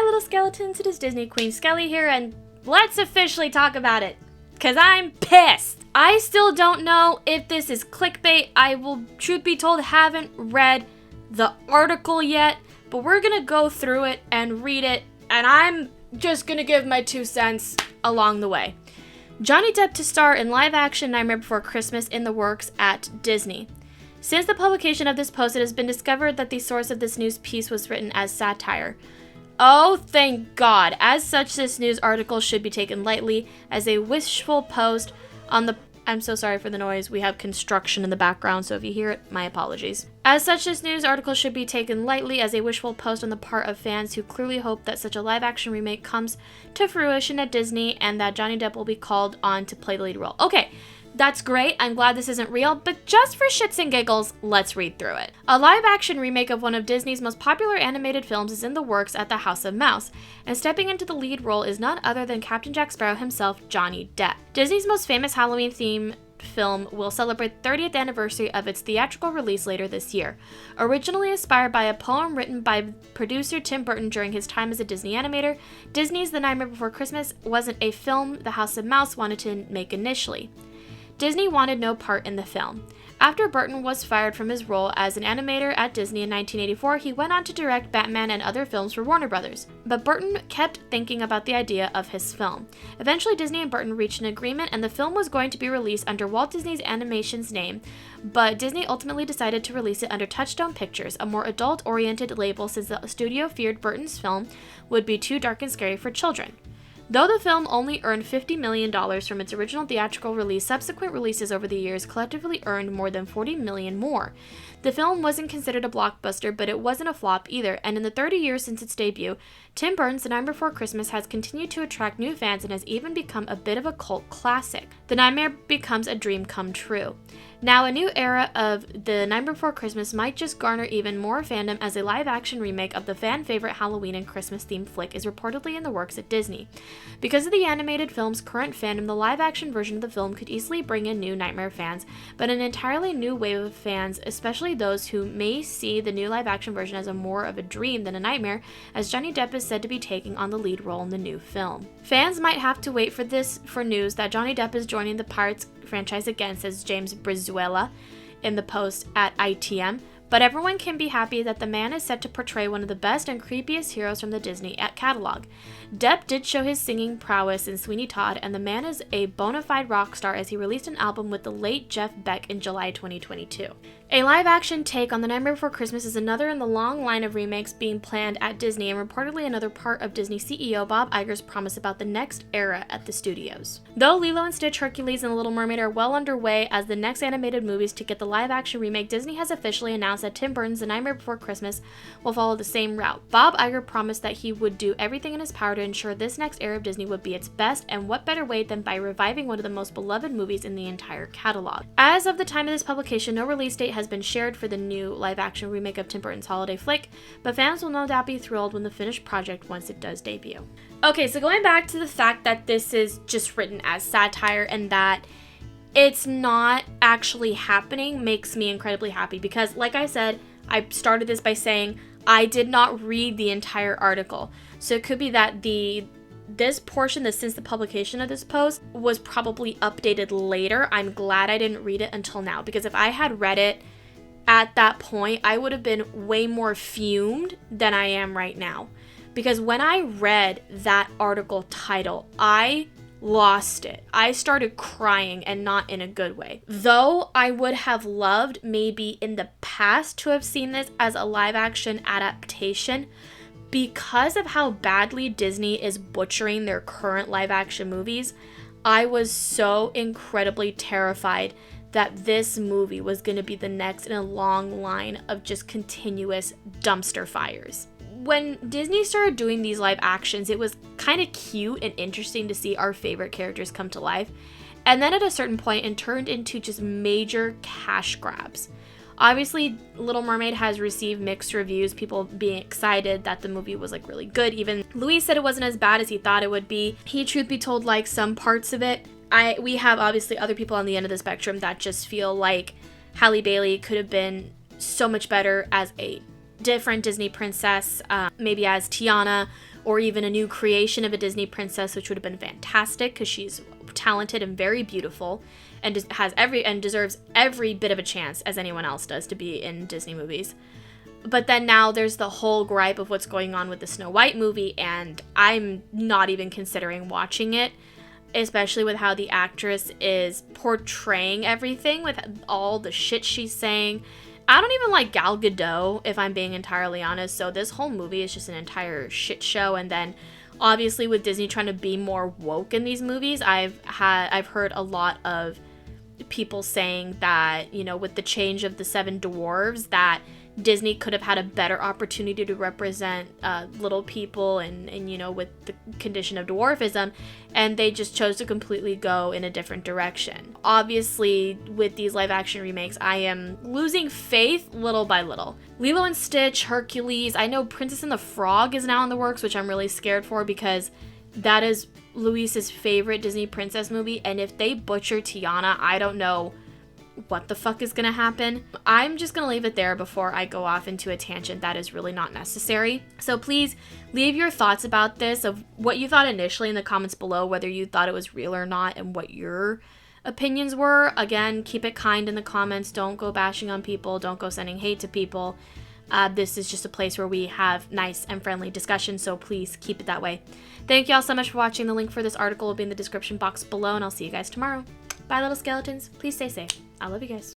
little skeletons, it is Disney Queen Skelly here, and let's officially talk about it, because I'm pissed. I still don't know if this is clickbait. I will, truth be told, haven't read the article yet, but we're gonna go through it and read it, and I'm just gonna give my 2 cents along the way. Johnny Depp to star in live-action Nightmare Before Christmas in the works at Disney. Since the publication of this post, it has been discovered that the source of this news piece was written as satire. Oh, thank God. As such, this news article should be taken lightly as a wishful post on the... I'm so sorry for the noise. We have construction in the background, so if you hear it, my apologies. As such, this news article should be taken lightly as a wishful post on the part of fans who clearly hope that such a live-action remake comes to fruition at Disney and that Johnny Depp will be called on to play the lead role. Okay. That's great, I'm glad this isn't real, but just for shits and giggles, let's read through it. A live-action remake of one of Disney's most popular animated films is in the works at the House of Mouse, and stepping into the lead role is none other than Captain Jack Sparrow himself, Johnny Depp. Disney's most famous Halloween-themed film will celebrate the 30th anniversary of its theatrical release later this year. Originally inspired by a poem written by producer Tim Burton during his time as a Disney animator, Disney's The Nightmare Before Christmas wasn't a film the House of Mouse wanted to make initially. Disney wanted no part in the film. After Burton was fired from his role as an animator at Disney in 1984, he went on to direct Batman and other films for Warner Brothers. But Burton kept thinking about the idea of his film. Eventually, Disney and Burton reached an agreement, and the film was going to be released under Walt Disney's Animation's name, but Disney ultimately decided to release it under Touchstone Pictures, a more adult-oriented label since the studio feared Burton's film would be too dark and scary for children. Though the film only earned $50 million from its original theatrical release, subsequent releases over the years collectively earned more than $40 million more. The film wasn't considered a blockbuster, but it wasn't a flop either, and in the 30 years since its debut, Tim Burton's The Nightmare Before Christmas has continued to attract new fans and has even become a bit of a cult classic. The nightmare becomes a dream come true. Now, a new era of The Nightmare Before Christmas might just garner even more fandom as a live-action remake of the fan-favorite Halloween and Christmas-themed flick is reportedly in the works at Disney. Because of the animated film's current fandom, the live-action version of the film could easily bring in new Nightmare fans, but an entirely new wave of fans, especially those who may see the new live-action version as more of a dream than a nightmare, as Johnny Depp is said to be taking on the lead role in the new film. Fans might have to wait for news that Johnny Depp is joining the Pirates franchise again, says James Brizuela in the post at ITM, but everyone can be happy that the man is set to portray one of the best and creepiest heroes from the Disney catalog. Depp did show his singing prowess in Sweeney Todd, and the man is a bona fide rock star as he released an album with the late Jeff Beck in July 2022. A live-action take on The Nightmare Before Christmas is another in the long line of remakes being planned at Disney, and reportedly another part of Disney CEO Bob Iger's promise about the next era at the studios. Though Lilo & Stitch, Hercules, and The Little Mermaid are well underway as the next animated movies to get the live-action remake, Disney has officially announced that Tim Burton's The Nightmare Before Christmas will follow the same route. Bob Iger promised that he would do everything in his power to ensure this next era of Disney would be its best, and what better way than by reviving one of the most beloved movies in the entire catalog. As of the time of this publication, no release date has been shared for the new live-action remake of Tim Burton's holiday flick, but fans will no doubt be thrilled when the finished project once it does debut. Okay, so going back to the fact that this is just written as satire and that it's not actually happening makes me incredibly happy because, like I said, I started this by saying I did not read the entire article. So it could be that this portion, since the publication of this post, was probably updated later. I'm glad I didn't read it until now, because if I had read it at that point, I would have been way more fumed than I am right now. Because when I read that article title, I lost it. I started crying, and not in a good way. Though I would have loved maybe in the past to have seen this as a live action adaptation, because of how badly Disney is butchering their current live action movies, I was so incredibly terrified that this movie was going to be the next in a long line of just continuous dumpster fires. When Disney started doing these live actions, it was kind of cute and interesting to see our favorite characters come to life. And then at a certain point, it turned into just major cash grabs. Obviously, Little Mermaid has received mixed reviews, people being excited that the movie was like really good. Even Louis said it wasn't as bad as he thought it would be. He, truth be told, liked some parts of it. We have obviously other people on the end of the spectrum that just feel like Halle Bailey could have been so much better as a different Disney princess, maybe as Tiana or even a new creation of a Disney princess, which would have been fantastic because she's talented and very beautiful and deserves every bit of a chance as anyone else does to be in Disney movies. But then now there's the whole gripe of what's going on with the Snow White movie, and I'm not even considering watching it, especially with how the actress is portraying everything with all the shit she's saying. I don't even like Gal Gadot, if I'm being entirely honest, so this whole movie is just an entire shit show. And then obviously with Disney trying to be more woke in these movies, I've heard a lot of people saying that, you know, with the change of the 7 dwarves, that Disney could have had a better opportunity to represent little people and, you know, with the condition of dwarfism, and they just chose to completely go in a different direction. Obviously, with these live action remakes, I am losing faith little by little. Lilo and Stitch, Hercules, I know Princess and the Frog is now in the works, which I'm really scared for because that is Luis's favorite Disney princess movie, and if they butcher Tiana, I don't know what the fuck is gonna happen. I'm just gonna leave it there before I go off into a tangent that is really not necessary. So please leave your thoughts about this, of what you thought initially in the comments below, whether you thought it was real or not, and what your opinions were. Again, keep it kind in the comments. Don't go bashing on people. Don't go sending hate to people. This is just a place where we have nice and friendly discussion, so please keep it that way. Thank you all so much for watching. The link for this article will be in the description box below, and I'll see you guys tomorrow. Bye, little skeletons. Please stay safe. I love you guys.